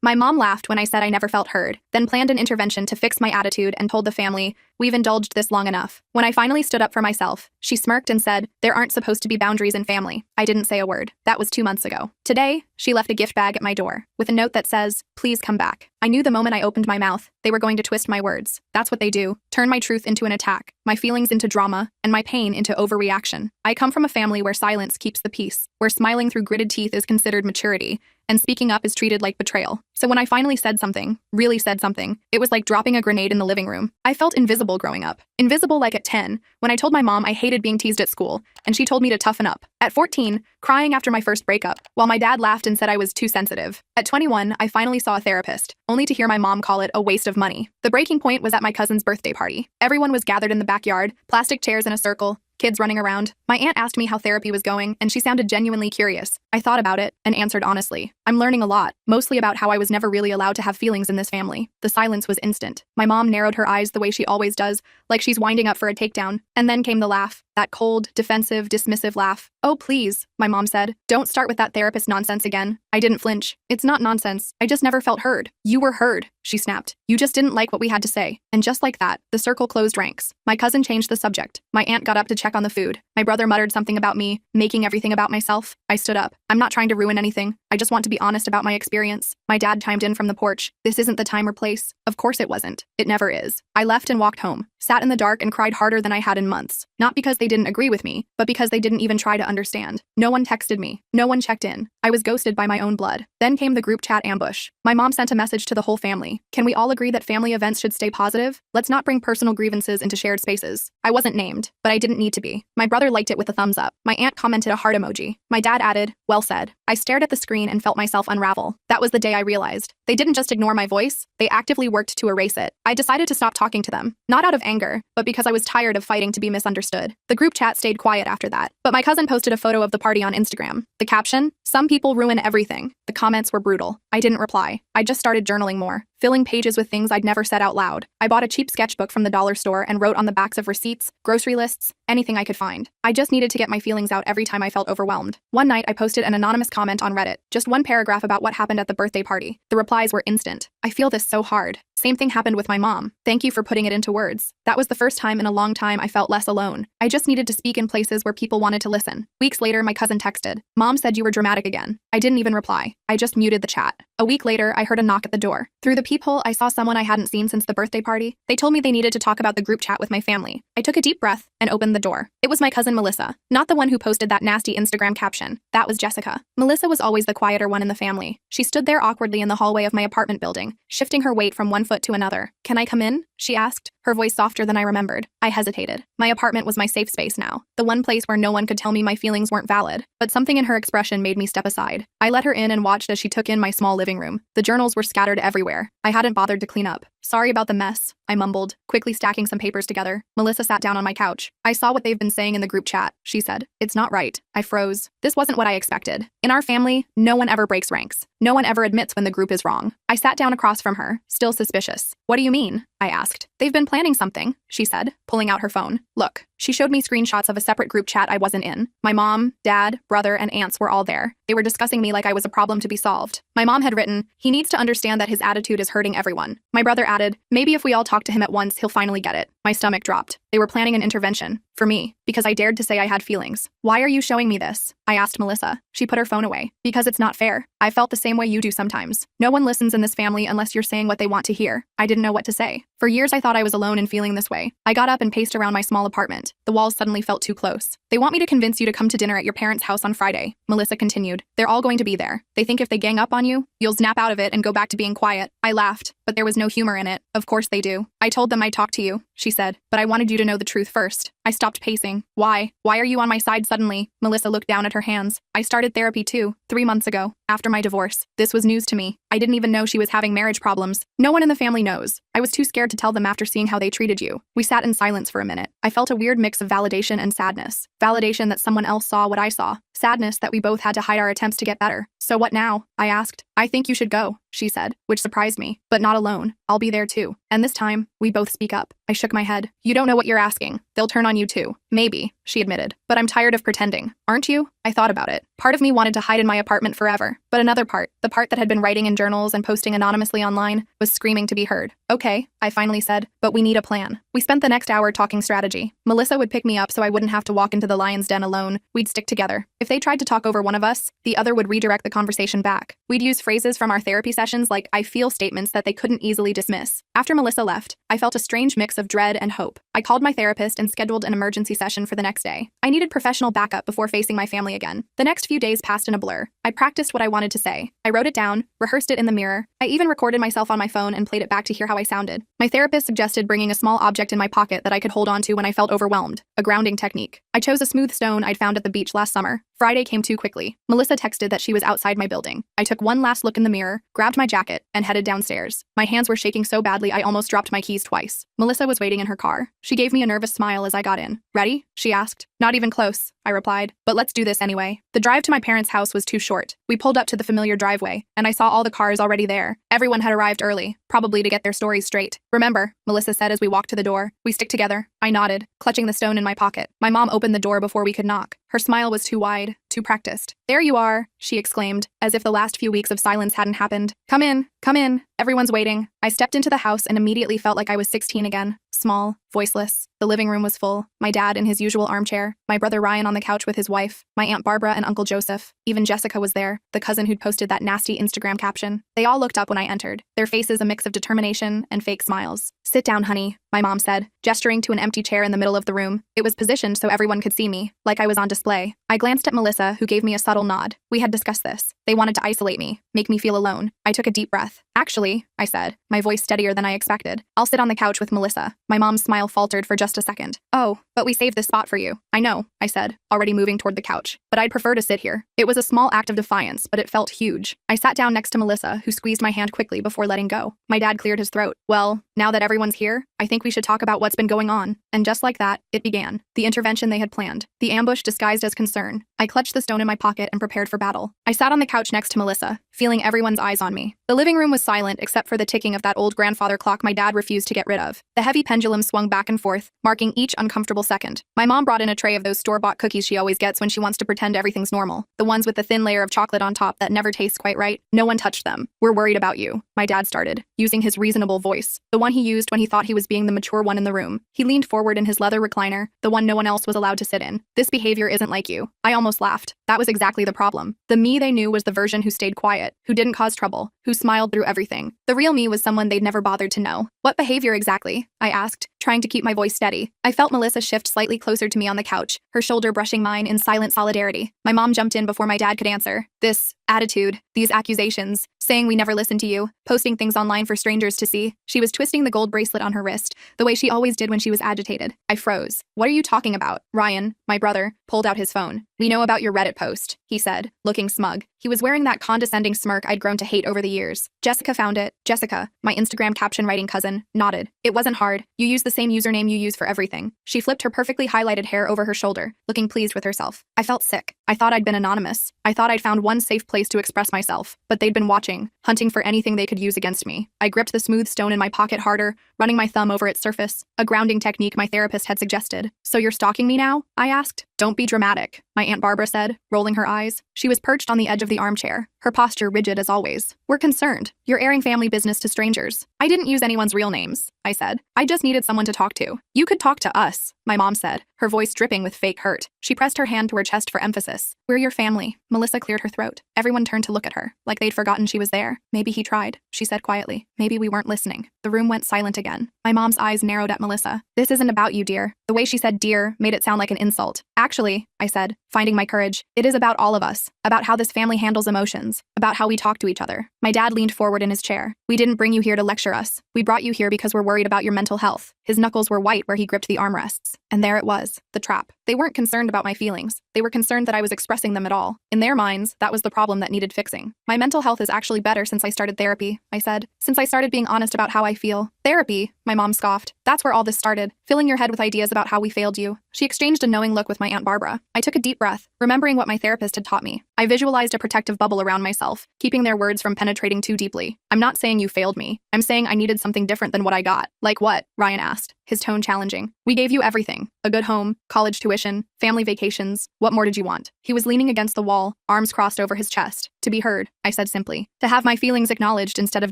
My mom laughed when I said I never felt heard, then planned an intervention to fix my attitude and told the family, "We've indulged this long enough." When I finally stood up for myself, she smirked and said, "There aren't supposed to be boundaries in family." I didn't say a word. That was 2 months ago. Today, she left a gift bag at my door with a note that says, "Please come back." I knew the moment I opened my mouth, they were going to twist my words. That's what they do. Turn my truth into an attack, my feelings into drama, and my pain into overreaction. I come from a family where silence keeps the peace, where smiling through gritted teeth is considered maturity, and speaking up is treated like betrayal. So when I finally said something, really said something, it was like dropping a grenade in the living room. I felt invisible growing up. Invisible like at 10, when I told my mom I hated being teased at school, and she told me to toughen up. At 14, crying after my first breakup, while my dad laughed and said I was too sensitive. At 21, I finally saw a therapist, only to hear my mom call it a waste of money. The breaking point was at my cousin's birthday party. Everyone was gathered in the backyard, plastic chairs in a circle, kids running around. My aunt asked me how therapy was going, and she sounded genuinely curious. I thought about it and answered honestly. I'm learning a lot, mostly about how I was never really allowed to have feelings in this family. The silence was instant. My mom narrowed her eyes the way she always does, like she's winding up for a takedown. And then came the laugh. That cold, defensive, dismissive laugh. "Oh, please," my mom said. "Don't start with that therapist nonsense again." I didn't flinch. "It's not nonsense. I just never felt heard." "You were heard," she snapped. "You just didn't like what we had to say." And just like that, the circle closed ranks. My cousin changed the subject. My aunt got up to check on the food. My brother muttered something about me, making everything about myself. I stood up. "I'm not trying to ruin anything. I just want to be honest about my experience." My dad chimed in from the porch. "This isn't the time or place." Of course it wasn't. It never is. I left and walked home, sat in the dark and cried harder than I had in months. Not because they didn't agree with me, but because they didn't even try to understand. No one texted me. No one checked in. I was ghosted by my own blood. Then came the group chat ambush. My mom sent a message to the whole family. "Can we all agree that family events should stay positive? Let's not bring personal grievances into shared spaces." I wasn't named, but I didn't need to be. My brother liked it with a thumbs up. My aunt commented a heart emoji. My dad added, "Well said." I stared at the screen and felt myself unravel. That was the day I realized. They didn't just ignore my voice, they actively worked to erase it. I decided to stop talking to them, not out of anger, but because I was tired of fighting to be misunderstood. The group chat stayed quiet after that, but my cousin posted a photo of the party on Instagram. The caption, "Some people ruin everything." The comments were brutal. I didn't reply. I just started journaling more, filling pages with things I'd never said out loud. I bought a cheap sketchbook from the dollar store and wrote on the backs of receipts, grocery lists, anything I could find. I just needed to get my feelings out every time I felt overwhelmed. One night, I posted an anonymous comment on Reddit, just one paragraph about what happened at the birthday party. The replies were instant. "I feel this so hard. Same thing happened with my mom. Thank you for putting it into words." That was the first time in a long time I felt less alone. I just needed to speak in places where people wanted to listen. Weeks later, my cousin texted, "Mom said you were dramatic again." I didn't even reply. I just muted the chat. A week later, I heard a knock at the door. Through the peephole, I saw someone I hadn't seen since the birthday party. They told me they needed to talk about the group chat with my family. I took a deep breath and opened the door. It was my cousin Melissa, not the one who posted that nasty Instagram caption. That was Jessica. Melissa was always the quieter one in the family. She stood there awkwardly in the hallway of my apartment building, shifting her weight from one foot to another. "Can I come in?" she asked, her voice softer than I remembered. I hesitated. My apartment was my safe space now, the one place where no one could tell me my feelings weren't valid. But something in her expression made me step aside. I let her in and watched as she took in my small living room. The journals were scattered everywhere. I hadn't bothered to clean up. "Sorry about the mess," I mumbled, quickly stacking some papers together. Melissa sat down on my couch. "I saw what they've been saying in the group chat," she said. "It's not right." I froze. This wasn't what I expected. In our family, no one ever breaks ranks. No one ever admits when the group is wrong. I sat down across from her, still suspicious. "What do you mean?" I asked. "They've been planning something," she said, pulling out her phone. "Look." She showed me screenshots of a separate group chat I wasn't in. My mom, dad, brother, and aunts were all there. They were discussing me like I was a problem to be solved. My mom had written, "He needs to understand that his attitude is hurting everyone." My brother added, "Maybe if we all talk to him at once, he'll finally get it." My stomach dropped. They were planning an intervention. For me, because I dared to say I had feelings. "Why are you showing me this?" I asked Melissa. She put her phone away. "Because it's not fair. I felt the same way you do sometimes. No one listens in this family unless you're saying what they want to hear." I didn't know what to say. For years I thought I was alone in feeling this way. I got up and paced around my small apartment. The walls suddenly felt too close. "They want me to convince you to come to dinner at your parents' house on Friday," Melissa continued. "They're all going to be there. They think if they gang up on you, you'll snap out of it and go back to being quiet." I laughed, but there was no humor in it. "Of course they do. I told them I'd talk to you," she said, "but I wanted you to know the truth first." I stopped pacing. "Why? Why are you on my side suddenly?" Melissa looked down at her hands. "I started therapy too, 3 months ago, after my divorce. This was news to me. I didn't even know she was having marriage problems. No one in the family knows. I was too scared to tell them after seeing how they treated you." We sat in silence for a minute. I felt a weird mix of validation and sadness. Validation that someone else saw what I saw, sadness that we both had to hide our attempts to get better. So what now? I asked. I think you should go, she said, which surprised me. But not alone. I'll be there too. And this time, we both speak up. I shook my head. You don't know what you're asking. They'll turn on you too. Maybe, she admitted. But I'm tired of pretending. Aren't you? I thought about it. Part of me wanted to hide in my apartment forever. But another part, the part that had been writing in journals and posting anonymously online, was screaming to be heard. Okay, I finally said, but we need a plan. We spent the next hour talking strategy. Melissa would pick me up so I wouldn't have to walk into the lion's den alone. We'd stick together. If they tried to talk over one of us, the other would redirect the conversation back. We'd use phrases from our therapy sessions like I feel statements that they couldn't easily dismiss. After Melissa left, I felt a strange mix of dread and hope. I called my therapist and scheduled an emergency session for the next day. I needed professional backup before facing my family again. The next few days passed in a blur. I practiced what I wanted to say. I wrote it down, rehearsed it in the mirror. I even recorded myself on my phone and played it back to hear how I sounded. My therapist suggested bringing a small object in my pocket that I could hold onto when I felt overwhelmed, a grounding technique. I chose a smooth stone I'd found at the beach last summer. Friday came too quickly. Melissa texted that she was outside my building. I took one last look in the mirror, grabbed my jacket, and headed downstairs. My hands were shaking so badly I almost dropped my keys twice. Melissa was waiting in her car. She gave me a nervous smile as I got in. Ready? She asked. Not even close, I replied. But let's do this anyway. The drive to my parents' house was too short. We pulled up to the familiar driveway, and I saw all the cars already there. Everyone had arrived early, probably to get their stories straight. Remember, Melissa said as we walked to the door. We stick together. I nodded, clutching the stone in my pocket. My mom opened the door before we could knock. Her smile was too wide, too practiced. There you are, she exclaimed, as if the last few weeks of silence hadn't happened. Come in, come in. Everyone's waiting. I stepped into the house and immediately felt like I was 16 again. Small, voiceless. The living room was full. My dad in his usual armchair, my brother Ryan on the couch with his wife, my Aunt Barbara and Uncle Joseph. Even Jessica was there, the cousin who'd posted that nasty Instagram caption. They all looked up when I entered, their faces a mix of determination and fake smiles. Sit down, honey, my mom said, gesturing to an empty chair in the middle of the room. It was positioned so everyone could see me, like I was on display. I glanced at Melissa, who gave me a subtle nod. We had discussed this. They wanted to isolate me, make me feel alone. I took a deep breath. Actually, I said, my voice steadier than I expected. I'll sit on the couch with Melissa. My mom's smile faltered for just a second. Oh, but we saved this spot for you. I know, I said, already moving toward the couch. But I'd prefer to sit here. It was a small act of defiance, but it felt huge. I sat down next to Melissa, who squeezed my hand quickly before letting go. My dad cleared his throat. Well, now that everyone's here, I think we should talk about what's been going on. And just like that, it began. The intervention they had planned. The ambush disguised as concern. I clutched the stone in my pocket and prepared for battle. I sat on the couch next to Melissa, feeling everyone's eyes on me. The living room was silent except for the ticking of that old grandfather clock my dad refused to get rid of. The heavy pendulum swung back and forth, marking each uncomfortable second. My mom brought in a tray of those store-bought cookies she always gets when she wants to pretend everything's normal. The ones with the thin layer of chocolate on top that never tastes quite right. No one touched them. We're worried about you, my dad started, using his reasonable voice, the one he used when he thought he was being the mature one in the room. He leaned forward in his leather recliner, the one no one else was allowed to sit in. This behavior isn't like you. I almost laughed. That was exactly the problem. The me they knew was the version who stayed quiet, who didn't cause trouble, who smiled through everything. The real me was someone they'd never bothered to know. What behavior exactly? I asked, trying to keep my voice steady. I felt Melissa shift slightly closer to me on the couch, her shoulder brushing mine in silent solidarity. My mom jumped in before my dad could answer. This attitude, these accusations, saying we never listened to you, posting things online for strangers to see. She was twisting the gold bracelet on her wrist, the way she always did when she was agitated. I froze. What are you talking about? Ryan, my brother, pulled out his phone. We know about your Reddit post, he said, looking smug. He was wearing that condescending smirk I'd grown to hate over the years. Jessica found it. Jessica, my Instagram caption writing cousin, nodded. It wasn't hard. You used the same username you use for everything. She flipped her perfectly highlighted hair over her shoulder, looking pleased with herself. I felt sick. I thought I'd been anonymous. I thought I'd found one safe place to express myself, but they'd been watching, hunting for anything they could use against me. I gripped the smooth stone in my pocket harder, running my thumb over its surface, a grounding technique my therapist had suggested. So you're stalking me now? I asked. Don't be dramatic, my Aunt Barbara said, rolling her eyes. She was perched on the edge of the armchair, her posture rigid as always. We're concerned. You're airing family business to strangers. I didn't use anyone's real names, I said. I just needed someone to talk to. You could talk to us, my mom said, her voice dripping with fake hurt. She pressed her hand to her chest for emphasis. We're your family. Melissa cleared her throat. Everyone turned to look at her, like they'd forgotten she was there. Maybe he tried, she said quietly. Maybe we weren't listening. The room went silent again. My mom's eyes narrowed at Melissa. This isn't about you, dear. The way she said dear made it sound like an insult. Actually, I said, finding my courage, it is about all of us, about how this family handles emotions, about how we talk to each other. My dad leaned forward in his chair. We didn't bring you here to lecture us. We brought you here because we're worried about your mental health. His knuckles were white where he gripped the armrests. And there it was, the trap. They weren't concerned about my feelings. They were concerned that I was expressing them at all. In their minds, that was the problem that needed fixing. My mental health is actually better since I started therapy, I said. Since I started being honest about how I feel, Therapy, my mom scoffed. That's where all this started, filling your head with ideas about how we failed you. She exchanged a knowing look with my Aunt Barbara. I took a deep breath, remembering what my therapist had taught me. I visualized a protective bubble around myself, keeping their words from penetrating too deeply. I'm not saying you failed me. I'm saying I needed something different than what I got. Like what? Ryan asked, his tone challenging. We gave you everything. A good home, college tuition, family vacations. What more did you want? He was leaning against the wall, arms crossed over his chest. To be heard, I said simply. To have my feelings acknowledged instead of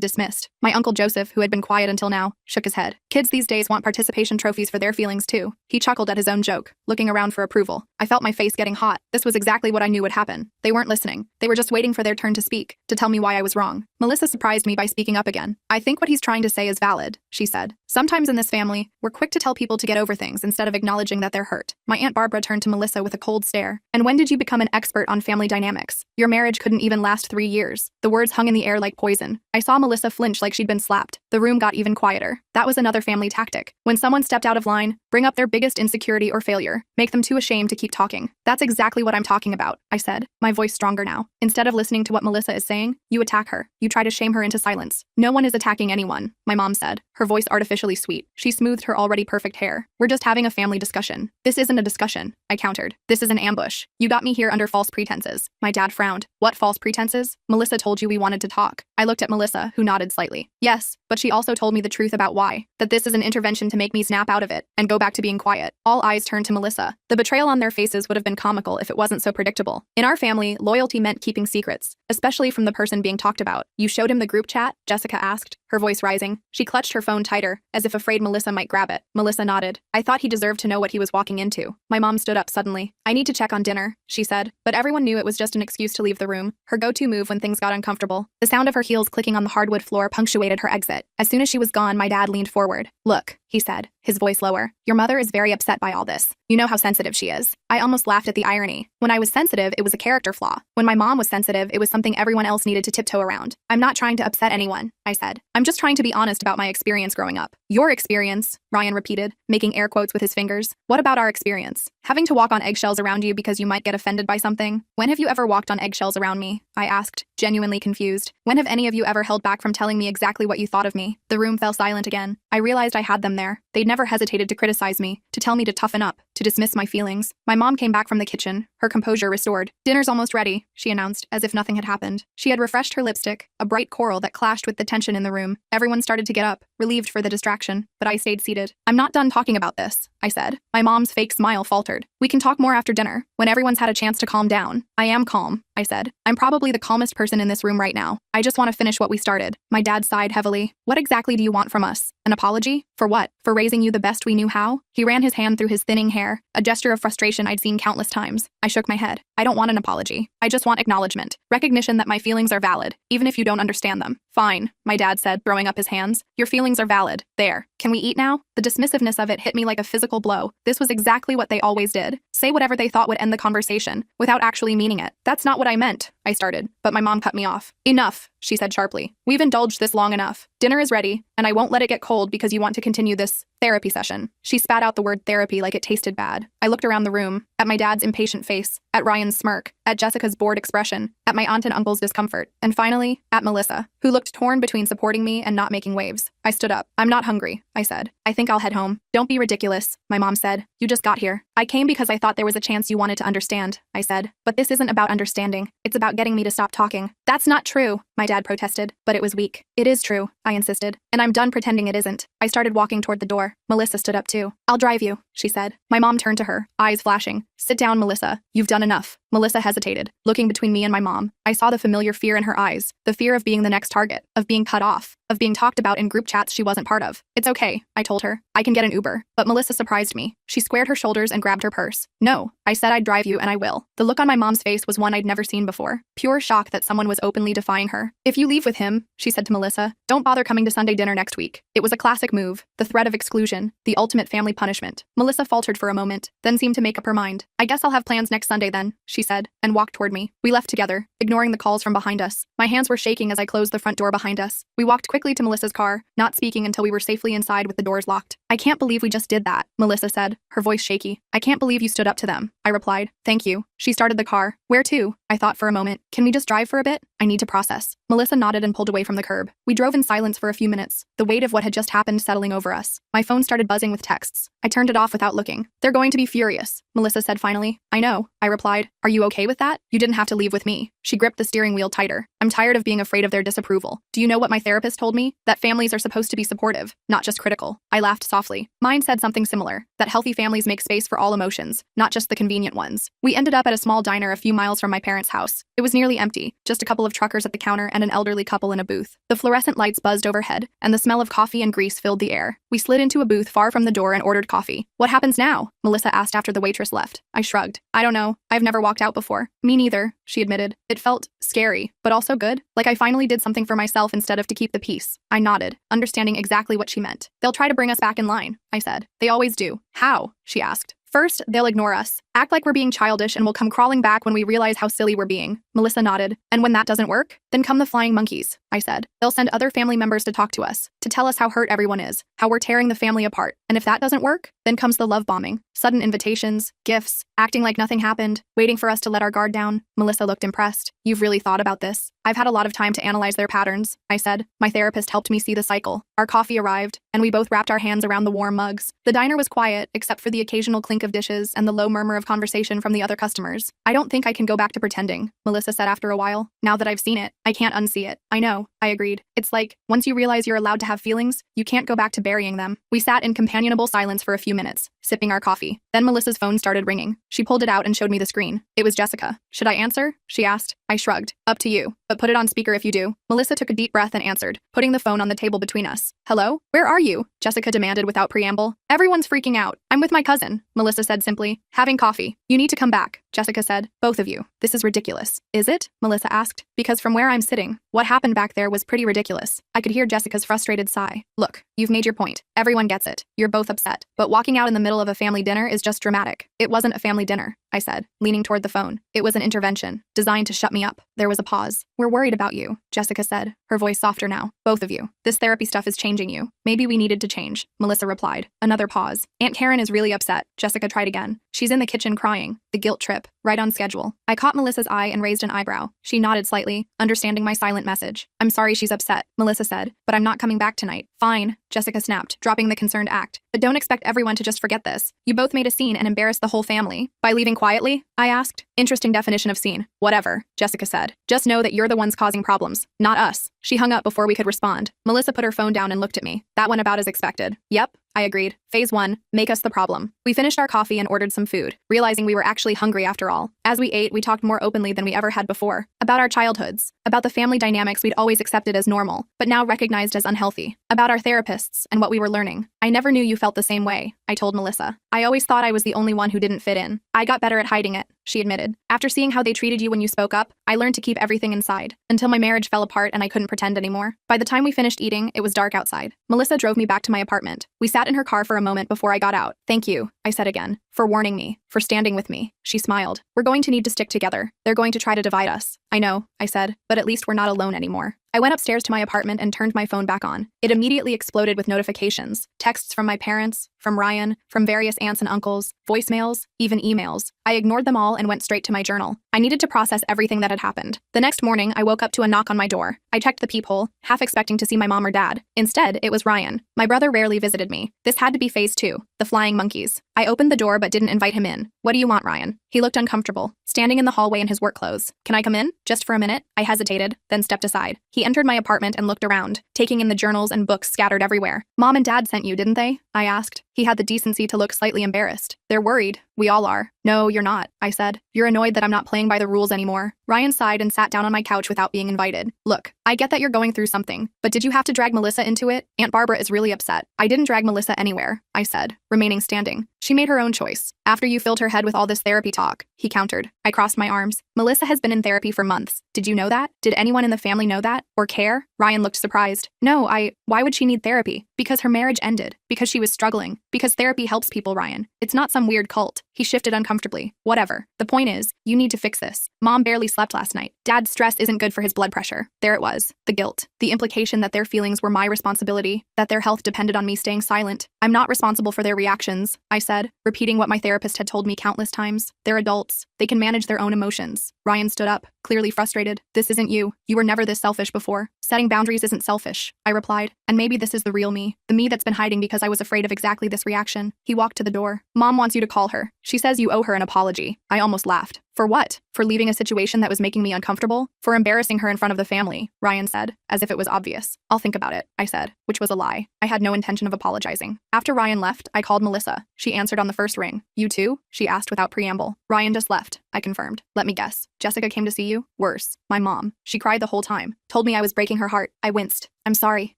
dismissed. My Uncle Joseph, who had been quiet until now, shook his head. Kids these days want participation trophies for their feelings too. He chuckled at his own joke, looking around for approval. I felt my face getting hot. This was exactly what I knew would happen. They weren't listening. They were just waiting for their turn to speak, to tell me why I was wrong. Melissa surprised me by speaking up again. I think what he's trying to say is valid, she said. Sometimes in this family, we're quick to tell people to get over things instead of acknowledging that they're hurt. My Aunt Barbara turned to Melissa with a cold stare. And when did you become an expert on family dynamics? Your marriage couldn't even last 3 years. The words hung in the air like poison. I saw Melissa flinch like she'd been slapped. The room got even quieter. That was another family tactic. When someone stepped out of line, bring up their biggest insecurity or failure. Make them too ashamed to keep talking. That's exactly what I'm talking about, I said, my voice stronger now. Instead of listening to what Melissa is saying, you attack her. You try to shame her into silence. No one is attacking anyone, my mom said, her voice artificially sweet. She smoothed her already perfect hair. We're just having a family discussion. This isn't a discussion, I countered. This is an ambush. You got me here under false pretenses. My dad frowned. What false pretenses? Melissa told you we wanted to talk. I looked at Melissa, who nodded slightly. Yes, but she also told me the truth about why. That this is an intervention to make me snap out of it and go back to being quiet. All eyes turned to Melissa. The betrayal on their faces would have been comical if it wasn't so predictable. In our family, loyalty meant keeping secrets, especially from the person being talked about. You showed him the group chat? Jessica asked, her voice rising. She clutched her phone tighter, as if afraid Melissa might grab it. Melissa nodded. I thought he deserved to know what he was walking into. My mom stood up suddenly. I need to check on dinner, she said, but everyone knew it was just an excuse to leave the room, her go-to move when things got uncomfortable. The sound of her heels clicking on the hardwood floor punctuated her exit. As soon as she was gone, my dad leaned forward. Look, he said, his voice lower. Your mother is very upset by all this. You know how sensitive she is. I almost laughed at the irony. When I was sensitive, it was a character flaw. When my mom was sensitive, it was something everyone else needed to tiptoe around. I'm not trying to upset anyone, I said. I'm just trying to be honest about my experience growing up. Your experience, Ryan repeated, making air quotes with his fingers. What about our experience? Having to walk on eggshells around you because you might get offended by something? When have you ever walked on eggshells around me? I asked, genuinely confused. When have any of you ever held back from telling me exactly what you thought of me? The room fell silent again. I realized I had them there. They'd never hesitated to criticize me, to tell me to toughen up, to dismiss my feelings. My mom came back from the kitchen, her composure restored. Dinner's almost ready, she announced, as if nothing had happened. She had refreshed her lipstick, a bright coral that clashed with the tension in the room. Everyone started to get up, relieved for the distraction, but I stayed seated. I'm not done talking about this, I said. My mom's fake smile faltered. We can talk more after dinner, when everyone's had a chance to calm down. I am calm, I said. I'm probably the calmest person in this room right now. I just want to finish what we started. My dad sighed heavily. What exactly do you want from us? An apology? For what? For raising you the best we knew how? He ran his hand through his thinning hair, a gesture of frustration I'd seen countless times. I shook my head. I don't want an apology. I just want acknowledgement. Recognition that my feelings are valid, even if you don't understand them. Fine, my dad said, throwing up his hands. Your feelings are valid. There. Can we eat now? The dismissiveness of it hit me like a physical blow. This was exactly what they always did. Say whatever they thought would end the conversation, without actually meaning it. That's not what I meant, I started, but my mom cut me off. Enough, she said sharply. We've indulged this long enough. Dinner is ready, and I won't let it get cold because you want to continue this therapy session. She spat out the word therapy like it tasted bad. I looked around the room, at my dad's impatient face, at Ryan's smirk, at Jessica's bored expression, at my aunt and uncle's discomfort, and finally, at Melissa, who looked torn between supporting me and not making waves. I stood up. I'm not hungry, I said. I think I'll head home. Don't be ridiculous, my mom said. You just got here. I came because I thought there was a chance you wanted to understand, I said. But this isn't about understanding. It's about getting me to stop talking. That's not true, my dad protested, but it was weak. It is true, I insisted, and I'm done pretending it isn't. I started walking toward the door. Melissa stood up too. I'll drive you, she said. My mom turned to her, eyes flashing. Sit down, Melissa. You've done enough. Melissa hesitated, looking between me and my mom. I saw the familiar fear in her eyes, the fear of being the next target, of being cut off, of being talked about in group chats she wasn't part of. It's okay, I told her. I can get an Uber. But Melissa surprised me. She squared her shoulders and grabbed her purse. No, I said I'd drive you and I will. The look on my mom's face was one I'd never seen before. Pure shock that someone was openly defying her. If you leave with him, she said to Melissa, don't bother coming to Sunday dinner next week. It was a classic move, the threat of exclusion, the ultimate family punishment. Melissa faltered for a moment, then seemed to make up her mind. I guess I'll have plans next Sunday then, she said, and walked toward me. We left together, ignoring the calls from behind us. My hands were shaking as I closed the front door behind us. We walked quickly to Melissa's car, not speaking until we were safely inside with the doors locked. I can't believe we just did that, Melissa said, her voice shaky. I can't believe you stood up to them, I replied. Thank you, She started the car. Where to? I thought for a moment. Can we just drive for a bit? I need to process. Melissa nodded and pulled away from the curb. We drove in silence for a few minutes, the weight of what had just happened settling over us. My phone started buzzing with texts. I turned it off without looking. They're going to be furious, Melissa said finally. I know, I replied. Are you okay with that? You didn't have to leave with me. She gripped the steering wheel tighter. I'm tired of being afraid of their disapproval. Do you know what my therapist told me? That families are supposed to be supportive, not just critical. I laughed softly. Mine said something similar, that healthy families make space for all emotions, not just the convenient ones. We ended up at a small diner a few miles from my parents' house. It was nearly empty, just a couple of truckers at the counter and an elderly couple in a booth. The fluorescent lights buzzed overhead, and the smell of coffee and grease filled the air. We slid into a booth far from the door and ordered coffee. What happens now? Melissa asked after the waitress left. I shrugged. I don't know. I've never walked out before. Me neither, she admitted. It felt scary, but also good. Like I finally did something for myself instead of to keep the peace. I nodded, understanding exactly what she meant. They'll try to bring us back in line, I said. They always do. How? She asked. First, they'll ignore us, act like we're being childish, and will come crawling back when we realize how silly we're being. Melissa nodded. And when that doesn't work, then come the flying monkeys, I said. They'll send other family members to talk to us, to tell us how hurt everyone is, how we're tearing the family apart. And if that doesn't work, then comes the love bombing. Sudden invitations, gifts, acting like nothing happened, waiting for us to let our guard down. Melissa looked impressed. You've really thought about this. I've had a lot of time to analyze their patterns, I said. My therapist helped me see the cycle. Our coffee arrived, and we both wrapped our hands around the warm mugs. The diner was quiet, except for the occasional clink of dishes and the low murmur of conversation from the other customers. I don't think I can go back to pretending, Melissa said after a while. Now that I've seen it, I can't unsee it. I know, I agreed. It's like, once you realize you're allowed to have feelings, you can't go back to burying them. We sat in companionable silence for a few minutes, sipping our coffee. Then Melissa's phone started ringing. She pulled it out and showed me the screen. It was Jessica. Should I answer? She asked. I shrugged. Up to you, but put it on speaker if you do. Melissa took a deep breath and answered, putting the phone on the table between us. Hello? Where are you? Jessica demanded without preamble. Everyone's freaking out. I'm with my cousin, Melissa said simply. Having coffee. You need to come back, Jessica said. Both of you. This is ridiculous. Is it? Melissa asked. Because from where I'm sitting, what happened back there was pretty ridiculous. I could hear Jessica's frustrated sigh. Look, you've made your point. Everyone gets it. You're both upset. But walking out in the middle of a family dinner is just dramatic. It wasn't a family dinner, I said, leaning toward the phone. It was an intervention, designed to shut me up. There was a pause. We're worried about you, Jessica said, her voice softer now. Both of you. This therapy stuff is changing you. Maybe we needed to change, Melissa replied. Another pause. Aunt Karen is really upset, Jessica tried again. She's in the kitchen crying. The guilt trip. Right on schedule. I caught Melissa's eye and raised an eyebrow. She nodded slightly, understanding my silent message. I'm sorry she's upset, Melissa said, but I'm not coming back tonight. Fine, Jessica snapped, dropping the concerned act. But don't expect everyone to just forget this. You both made a scene and embarrassed the whole family. By leaving quietly? I asked. Interesting definition of scene. Whatever, Jessica said. Just know that you're the ones causing problems, not us. She hung up before we could respond. Melissa put her phone down and looked at me. That went about as expected. Yep, I agreed. Phase 1, make us the problem. We finished our coffee and ordered some food, realizing we were actually hungry after all. As we ate, we talked more openly than we ever had before. About our childhoods. About the family dynamics we'd always accepted as normal, but now recognized as unhealthy. About our therapists and what we were learning. I never knew you felt the same way, I told Melissa. I always thought I was the only one who didn't fit in. I got better at hiding it, she admitted. After seeing how they treated you when you spoke up, I learned to keep everything inside, until my marriage fell apart and I couldn't pretend anymore. By the time we finished eating, it was dark outside. Melissa drove me back to my apartment. We sat in her car for a moment before I got out. Thank you, I said again, for warning me, for standing with me. She smiled. We're going to need to stick together. They're going to try to divide us. I know, I said, but at least we're not alone anymore. I went upstairs to my apartment and turned my phone back on. It immediately exploded with notifications, texts from my parents, from Ryan, from various aunts and uncles, voicemails, even emails. I ignored them all and went straight to my journal. I needed to process everything that had happened. The next morning, I woke up to a knock on my door. I checked the peephole, half expecting to see my mom or dad. Instead, it was Ryan. My brother rarely visited me. This had to be phase 2, the flying monkeys. I opened the door but didn't invite him in. What do you want, Ryan? He looked uncomfortable, standing in the hallway in his work clothes. Can I come in? Just for a minute? I hesitated, then stepped aside. He entered my apartment and looked around, taking in the journals and books scattered everywhere. Mom and Dad sent you, didn't they? I asked. He had the decency to look slightly embarrassed. They're worried. We all are. No, you're not, I said. You're annoyed that I'm not playing by the rules anymore. Ryan sighed and sat down on my couch without being invited. Look, I get that you're going through something, but did you have to drag Melissa into it? Aunt Barbara is really upset. I didn't drag Melissa anywhere, I said, remaining standing. She made her own choice. After you filled her head with all this therapy talk, he countered. I crossed my arms. Melissa has been in therapy for months. Did you know that? Did anyone in the family know that? Or care? Ryan looked surprised. No, why would she need therapy? Because her marriage ended. Because she was struggling. Because therapy helps people, Ryan. It's not some weird cult. He shifted uncomfortably. Whatever. The point is, you need to fix this. Mom barely slept last night. Dad's stress isn't good for his blood pressure. There it was. The guilt. The implication that their feelings were my responsibility. That their health depended on me staying silent. I'm not responsible for their reactions, I said, repeating what my therapist had told me countless times. They're adults. They can manage their own emotions. Ryan stood up, clearly frustrated. This isn't you. You were never this selfish before. Setting boundaries isn't selfish, I replied. And maybe this is the real me. The me that's been hiding because I was afraid of exactly this reaction. He walked to the door. Mom wants you to call her. She says you owe her an apology. I almost laughed. For what? For leaving a situation that was making me uncomfortable? For embarrassing her in front of the family, Ryan said, as if it was obvious. I'll think about it, I said, which was a lie. I had no intention of apologizing. After Ryan left, I called Melissa. She answered on the first ring. You too? She asked without preamble. Ryan just left, I confirmed. Let me guess. Jessica came to see you? Worse. My mom. She cried the whole time. Told me I was breaking her heart. I winced. I'm sorry.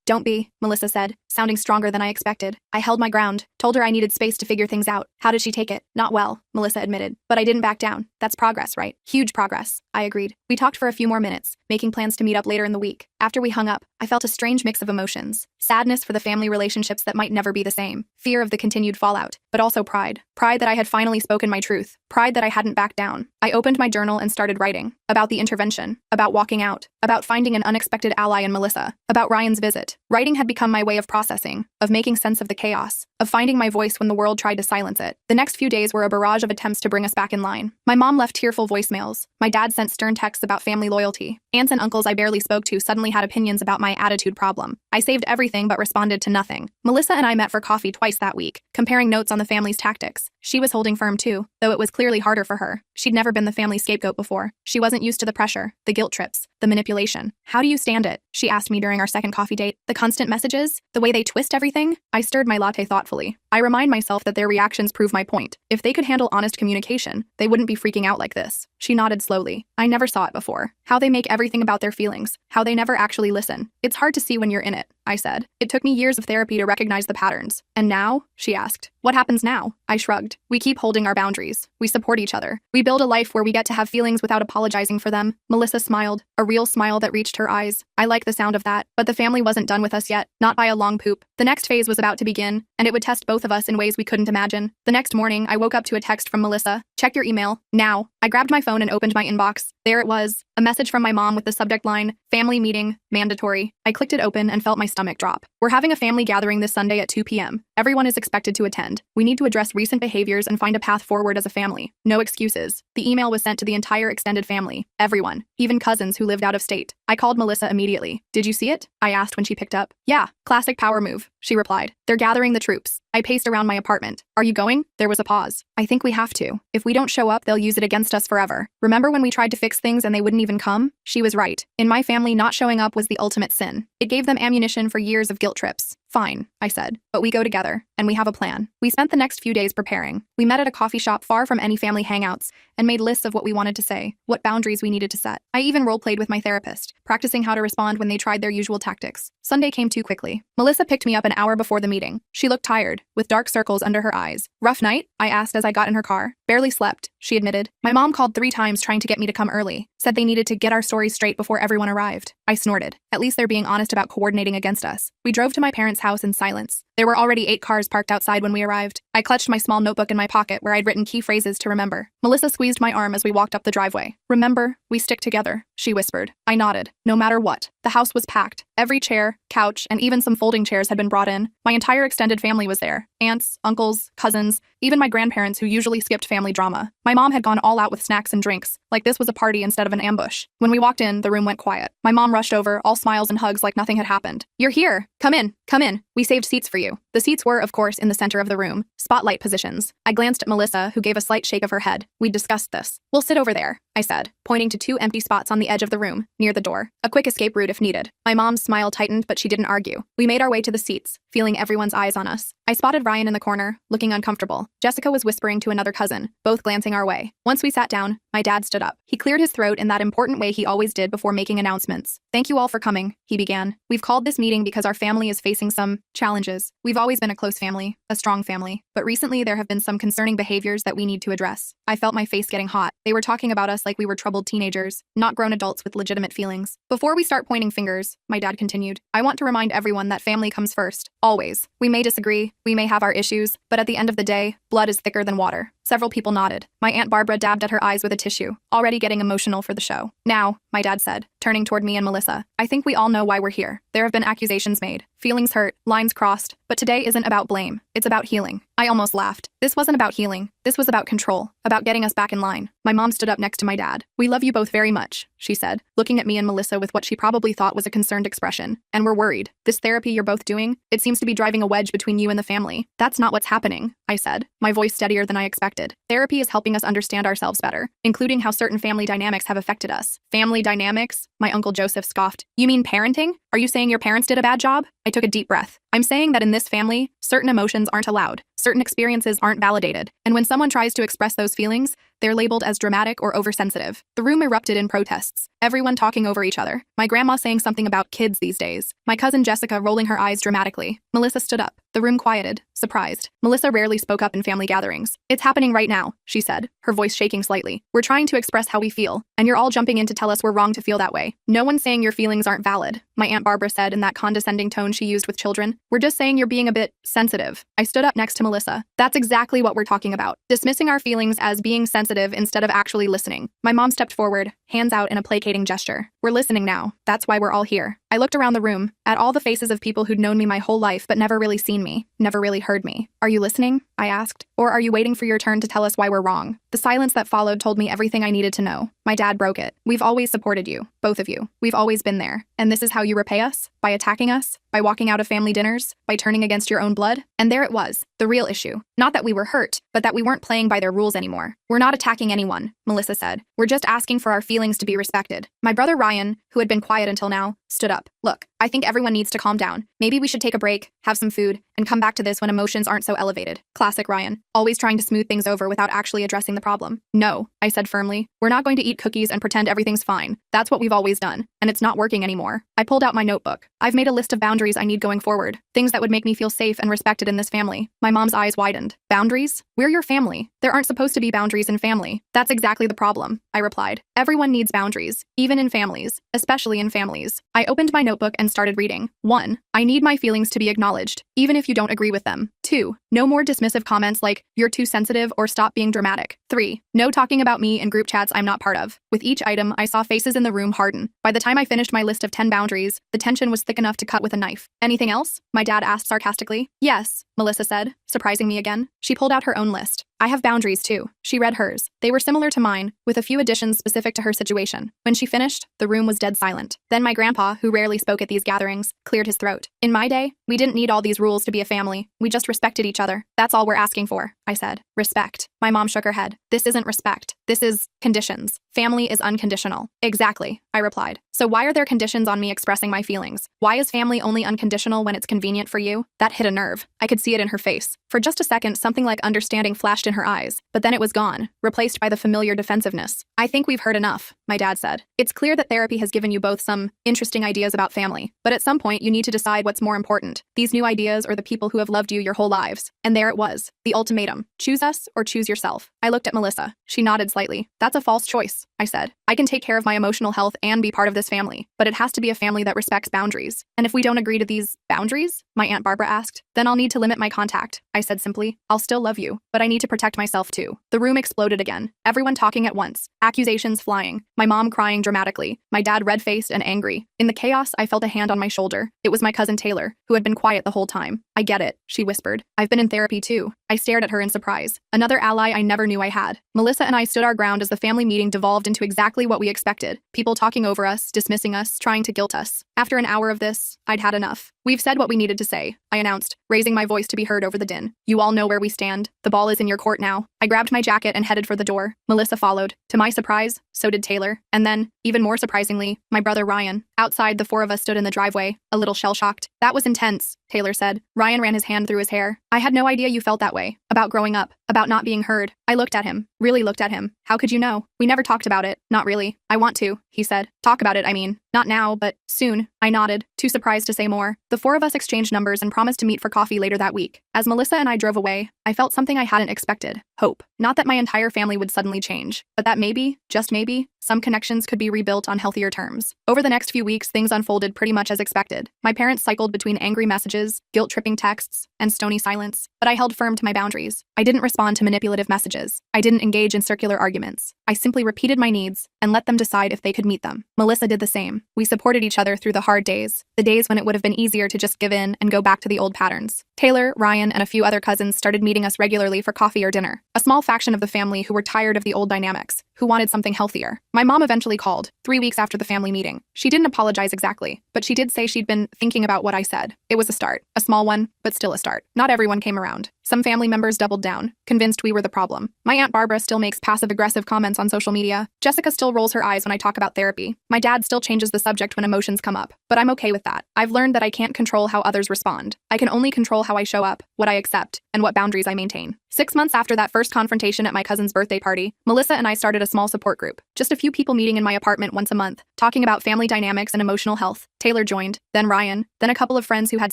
Don't be, Melissa said, sounding stronger than I expected. I held my ground, told her I needed space to figure things out. How did she take it? Not well, Melissa admitted. But I didn't back down. That's progress, right? Huge progress, I agreed. We talked for a few more minutes, making plans to meet up later in the week. After we hung up, I felt a strange mix of emotions. Sadness for the family relationships that might never be the same. Fear of the continued fallout, but also pride. Pride that I had finally spoken my truth. Pride that I hadn't backed down. I opened my journal and started writing. About the intervention. About walking out. About finding an unexpected ally in Melissa. About Ryan's visit. Writing had become my way of processing, of making sense of the chaos, of finding my voice when the world tried to silence it. The next few days were a barrage of attempts to bring us back in line. My mom left tearful voicemails. My dad sent stern texts about family loyalty. Aunts and uncles I barely spoke to suddenly had opinions about my attitude problem. I saved everything but responded to nothing. Melissa and I met for coffee twice that week, comparing notes on the family's tactics. She was holding firm too, though it was clearly harder for her. She'd never been the family scapegoat before. She wasn't used to the pressure, the guilt trips, the manipulation. How do you stand it? She asked me during our second coffee date. The constant messages? The way they twist everything? I stirred my latte thoughtfully. I remind myself that their reactions prove my point. If they could handle honest communication, they wouldn't be freaking out like this. She nodded slowly. I never saw it before. How they make everything about their feelings. How they never actually listen. It's hard to see when you're in it, I said. It took me years of therapy to recognize the patterns. And now? She asked. What happens now? I shrugged. We keep holding our boundaries. We support each other. We build a life where we get to have feelings without apologizing for them. Melissa smiled, a real smile that reached her eyes. I like the sound of that, but the family wasn't done with us yet, not by a long poop. The next phase was about to begin, and it would test both of us in ways we couldn't imagine. The next morning, I woke up to a text from Melissa. Check your email, now. I grabbed my phone and opened my inbox. There it was, a message from my mom with the subject line, family meeting, mandatory. I clicked it open and felt my stomach drop. We're having a family gathering this Sunday at 2 p.m. Everyone is expected to attend. We need to address recent behaviors and find a path forward as a family. No excuses. The email was sent to the entire extended family. Everyone. Even cousins who lived out of state. I called Melissa immediately. Did you see it? I asked when she picked up. Yeah, classic power move, she replied. They're gathering the troops. I paced around my apartment. Are you going? There was a pause. I think we have to. If we don't show up, they'll use it against us forever. Remember when we tried to fix things and they wouldn't even come? She was right. In my family, not showing up was the ultimate sin. It gave them ammunition for years of guilt trips. Fine, I said, but we go together, and we have a plan. We spent the next few days preparing. We met at a coffee shop far from any family hangouts and made lists of what we wanted to say, what boundaries we needed to set. I even role-played with my therapist, practicing how to respond when they tried their usual tactics. Sunday came too quickly. Melissa picked me up an hour before the meeting. She looked tired, with dark circles under her eyes. Rough night? I asked as I got in her car. Barely slept, she admitted. My mom called 3 times trying to get me to come early. Said they needed to get our stories straight before everyone arrived. I snorted. At least they're being honest about coordinating against us. We drove to my parents' house in silence. There were already 8 cars parked outside when we arrived. I clutched my small notebook in my pocket where I'd written key phrases to remember. Melissa squeezed my arm as we walked up the driveway. Remember, we stick together, she whispered. I nodded. No matter what. The house was packed. Every chair, couch, and even some folding chairs had been brought in. My entire extended family was there. Aunts, uncles, cousins, even my grandparents who usually skipped family drama. My mom had gone all out with snacks and drinks, like this was a party instead of an ambush. When we walked in, the room went quiet. My mom rushed over, all smiles and hugs like nothing had happened. You're here. Come in. Come in. We saved seats for you. The seats were, of course, in the center of the room. Spotlight positions. I glanced at Melissa, who gave a slight shake of her head. We'd discussed this. We'll sit over there, I said, pointing to 2 empty spots on the edge of the room, near the door. A quick escape route if needed. My mom's smile tightened, but she didn't argue. We made our way to the seats, feeling everyone's eyes on us. I spotted Ryan in the corner, looking uncomfortable. Jessica was whispering to another cousin, both glancing our way. Once we sat down, my dad stood up. He cleared his throat in that important way he always did before making announcements. Thank you all for coming, he began. We've called this meeting because our family is facing some challenges. We've always been a close family, a strong family, but recently there have been some concerning behaviors that we need to address. I felt my face getting hot. They were talking about us like we were troubled teenagers, not grown adults with legitimate feelings. Before we start pointing fingers, my dad continued, I want to remind everyone that family comes first, always. We may disagree, we may have our issues, but at the end of the day, blood is thicker than water. Several people nodded. My Aunt Barbara dabbed at her eyes with a tissue, already getting emotional for the show. Now, my dad said, turning toward me and Melissa, I think we all know why we're here. There have been accusations made, feelings hurt, lines crossed, but today isn't about blame. It's about healing. I almost laughed. This wasn't about healing. This was about control, about getting us back in line. My mom stood up next to my dad. "We love you both very much," she said, looking at me and Melissa with what she probably thought was a concerned expression. "And we're worried. This therapy you're both doing, it seems to be driving a wedge between you and the family." "That's not what's happening," I said, my voice steadier than I expected. "Therapy is helping us understand ourselves better, including how certain family dynamics have affected us." "Family dynamics?" My Uncle Joseph scoffed. "You mean parenting? Are you saying your parents did a bad job?" I took a deep breath. "I'm saying that in this family, certain emotions aren't allowed. Certain experiences aren't validated. And when someone tries to express those feelings, they're labeled as dramatic or oversensitive." The room erupted in protests, everyone talking over each other. My grandma saying something about kids these days. My cousin Jessica rolling her eyes dramatically. Melissa stood up. The room quieted, surprised. Melissa rarely spoke up in family gatherings. "It's happening right now," she said, her voice shaking slightly. "We're trying to express how we feel, and you're all jumping in to tell us we're wrong to feel that way." "No one's saying your feelings aren't valid," my Aunt Barbara said in that condescending tone she used with children. "We're just saying you're being a bit sensitive." I stood up next to Melissa. "That's exactly what we're talking about. Dismissing our feelings as being sensitive instead of actually listening." My mom stepped forward, hands out in a placating gesture. "We're listening now. That's why we're all here." I looked around the room, at all the faces of people who'd known me my whole life but never really seen me, never really heard me. "Are you listening?" I asked. "Or are you waiting for your turn to tell us why we're wrong?" The silence that followed told me everything I needed to know. My dad broke it. "We've always supported you, both of you. We've always been there. And this is how you repay us? By attacking us? By walking out of family dinners? By turning against your own blood?" And there it was, the real issue. Not that we were hurt, but that we weren't playing by their rules anymore. "We're not attacking anyone," Melissa said. "We're just asking for our feelings to be respected." My brother Ryan, who had been quiet until now, stood up. "Look, I think everyone needs to calm down. Maybe we should take a break, have some food, and come back to this when emotions aren't so elevated." Classic Ryan, always trying to smooth things over without actually addressing the problem. "No," I said firmly. "We're not going to eat cookies and pretend everything's fine. That's what we've always done, and it's not working anymore." I pulled out my notebook. "I've made a list of boundaries I need going forward, things that would make me feel safe and respected in this family." My mom's eyes widened. "Boundaries? We're your family. There aren't supposed to be boundaries in family." "That's exactly the problem," I replied. "Everyone needs boundaries, even in families, especially in families." I opened my notebook and started reading. 1. I need my feelings to be acknowledged, even if you don't agree with them. 2. No more dismissive comments like, "You're too sensitive," or "Stop being dramatic." 3. No talking about me in group chats I'm not part of. With each item, I saw faces in the room harden. By the time I finished my list of 10 boundaries, the tension was thick enough to cut with a knife. "Anything else?" my dad asked sarcastically. "Yes," Melissa said, surprising me again. She pulled out her own list. "I have boundaries too." She read hers. They were similar to mine, with a few additions specific to her situation. When she finished, the room was dead silent. Then my grandpa, who rarely spoke at these gatherings, cleared his throat. "In my day, we didn't need all these rules to be a family. We just respected each other. That's all we're asking for," I said. "Respect." My mom shook her head. "This isn't respect. This is conditions. Family is unconditional." "Exactly," I replied. "So why are there conditions on me expressing my feelings? Why is family only unconditional when it's convenient for you?" That hit a nerve. I could see it in her face. For just a second, something like understanding flashed in her eyes, but then it was gone, replaced by the familiar defensiveness. "I think we've heard enough," my dad said. "It's clear that therapy has given you both some interesting ideas about family, but at some point you need to decide what's more important, these new ideas or the people who have loved you your whole lives." And there it was, the ultimatum. Choose us or choose yourself. I looked at Melissa. She nodded slightly. "That's a false choice," I said. "I can take care of my emotional health and be part of this family, but it has to be a family that respects boundaries. And if we don't agree to these boundaries?" my Aunt Barbara asked. "Then I'll need to limit my contact," I said simply. "I'll still love you, but I need to protect myself too." The room exploded again, everyone talking at once, accusations flying, my mom crying dramatically, my dad red-faced and angry. In the chaos, I felt a hand on my shoulder. It was my cousin Taylor, who had been quiet the whole time. "I get it," she whispered. "I've been in therapy too." I stared at her in surprise. Another ally I never knew I had. Melissa and I stood our ground as the family meeting devolved into exactly what we expected. People talking over us, dismissing us, trying to guilt us. After an hour of this, I'd had enough. "We've said what we needed to say," I announced, raising my voice to be heard over the din. "You all know where we stand. The ball is in your court now." I grabbed my jacket and headed for the door. Melissa followed. To my surprise, so did Taylor. And then, even more surprisingly, my brother Ryan. Outside, the four of us stood in the driveway, a little shell-shocked. "That was intense," Taylor said. Ryan ran his hand through his hair. "I had no idea you felt that way. About growing up. About not being heard." I looked at him. Really looked at him. "How could you know?" "We never talked about it." "Not really." "I want to," he said. "Talk about it, I mean. Not now, but soon." I nodded, too surprised to say more. The four of us exchanged numbers and promised to meet for coffee later that week. As Melissa and I drove away, I felt something I hadn't expected. Hope. Not that my entire family would suddenly change, but that maybe, just maybe, Some connections could be rebuilt on healthier terms. Over the next few weeks, things unfolded pretty much as expected. My parents cycled between angry messages, guilt-tripping texts, and stony silence, but I held firm to my boundaries. I didn't respond to manipulative messages. I didn't engage in circular arguments. I simply repeated my needs and let them decide if they could meet them. Melissa did the same. We supported each other through the hard days, the days when it would have been easier to just give in and go back to the old patterns. Taylor, Ryan, and a few other cousins started meeting us regularly for coffee or dinner. A small faction of the family who were tired of the old dynamics, who wanted something healthier. My mom eventually called, 3 weeks after the family meeting. She didn't apologize exactly, but she did say she'd been thinking about what I said. It was a start, a small one, but still a start. Not everyone came around. Some family members doubled down, convinced we were the problem. My Aunt Barbara still makes passive-aggressive comments on social media. Jessica still rolls her eyes when I talk about therapy. My dad still changes the subject when emotions come up, but I'm okay with that. I've learned that I can't control how others respond. I can only control how I show up, what I accept, and what boundaries I maintain. 6 months after that first confrontation at my cousin's birthday party, Melissa and I started a small support group. Just a few people meeting in my apartment once a month, talking about family dynamics and emotional health. Taylor joined, then Ryan, then a couple of friends who had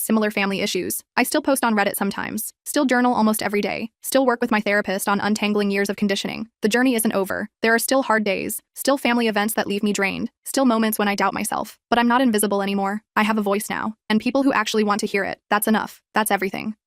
similar family issues. I still post on Reddit sometimes, still journal almost every day, still work with my therapist on untangling years of conditioning. The journey isn't over. There are still hard days, still family events that leave me drained, still moments when I doubt myself. But I'm not invisible anymore. I have a voice now, and people who actually want to hear it. That's enough. That's everything.